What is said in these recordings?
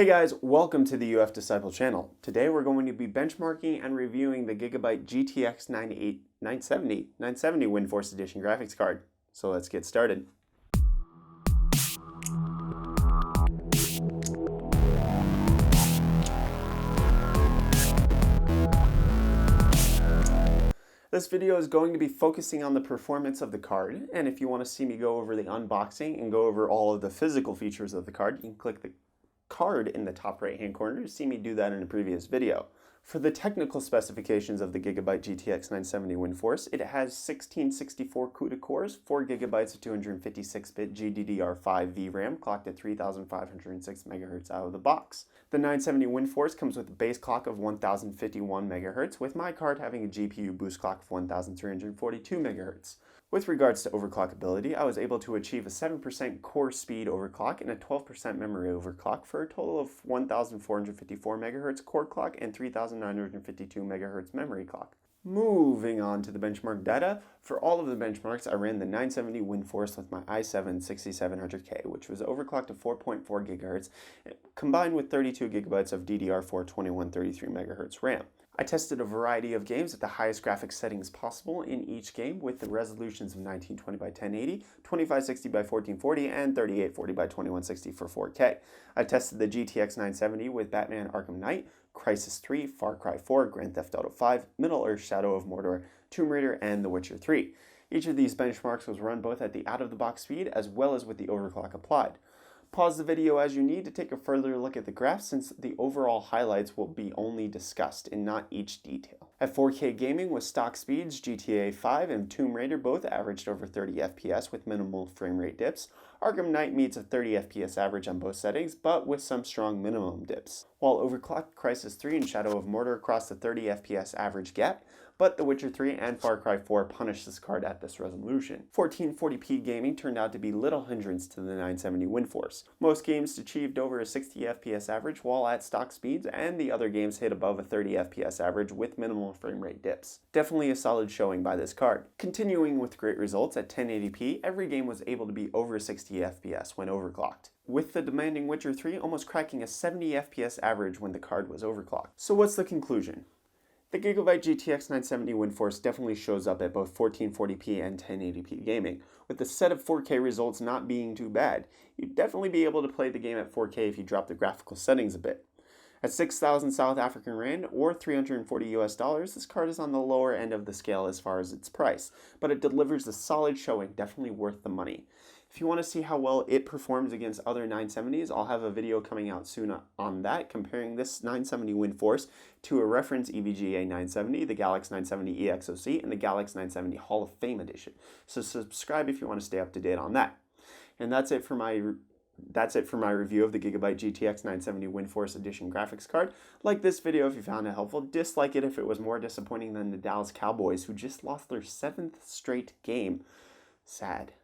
Hey guys, welcome to the UF Disciple channel. Today we're going to be benchmarking and reviewing the Gigabyte GTX 970 Windforce Edition graphics card. So let's get started. This video is going to be focusing on the performance of the card, and if you want to see me go over the unboxing and go over all of the physical features of the card, you can click the card in the top right hand corner to see me do that in a previous video. For the technical specifications of the Gigabyte GTX 970 Windforce, it has 1664 CUDA cores, 4 GB of 256-bit GDDR5 VRAM clocked at 3506 MHz out of the box. The 970 Windforce comes with a base clock of 1051 MHz, with my card having a GPU boost clock of 1342 MHz. With regards to overclockability, I was able to achieve a 7% core speed overclock and a 12% memory overclock for a total of 1454 MHz core clock and 3952 MHz memory clock. Moving on to the benchmark data, for all of the benchmarks I ran the 970 Windforce with my i7-6700K, which was overclocked to 4.4 GHz, combined with 32 GB of DDR4 2133 MHz RAM. I tested a variety of games at the highest graphics settings possible in each game with the resolutions of 1920 by 1080, 2560 by 1440, and 3840 by 2160 for 4K. I tested the GTX 970 with Batman Arkham Knight, Crysis 3, Far Cry 4, Grand Theft Auto 5, Middle-earth: Shadow of Mordor, Tomb Raider, and The Witcher 3. Each of these benchmarks was run both at the out-of-the-box speed as well as with the overclock applied. Pause the video as you need to take a further look at the graph, since the overall highlights will be only discussed and not each detail. At 4K gaming with stock speeds, GTA 5 and Tomb Raider both averaged over 30 FPS with minimal frame rate dips. Arkham Knight meets a 30 FPS average on both settings, but with some strong minimum dips. While overclocked, Crysis 3 and Shadow of Mordor crossed the 30 FPS average gap, but The Witcher 3 and Far Cry 4 punished this card at this resolution. 1440p gaming turned out to be little hindrance to the 970 Windforce. Most games achieved over a 60 FPS average while at stock speeds, and the other games hit above a 30 FPS average with minimal frame rate dips. Definitely a solid showing by this card. Continuing with great results at 1080p, every game was able to be over 60 FPS when overclocked, with the demanding Witcher 3 almost cracking a 70 FPS average when the card was overclocked. So what's the conclusion? The Gigabyte GTX 970 Windforce definitely shows up at both 1440p and 1080p gaming, with the set of 4K results not being too bad. You'd definitely be able to play the game at 4K if you drop the graphical settings a bit. At 6,000 South African Rand or $340 US, this card is on the lower end of the scale as far as its price, but it delivers a solid showing, definitely worth the money. If you want to see how well it performs against other 970s, I'll have a video coming out soon on that, comparing this 970 Windforce to a reference EVGA 970, the Galaxy 970 EXOC, and the Galaxy 970 Hall of Fame edition. So subscribe if you want to stay up to date on that. And that's it for my review of the Gigabyte GTX 970 Windforce Edition graphics card. Like this video if you found it helpful. Dislike it if it was more disappointing than the Dallas Cowboys, who just lost their 7th straight game. Sad.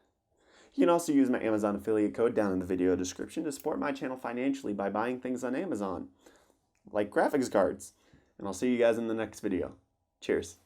You can also use my Amazon affiliate code down in the video description to support my channel financially by buying things on Amazon, like graphics cards. And I'll see you guys in the next video. Cheers.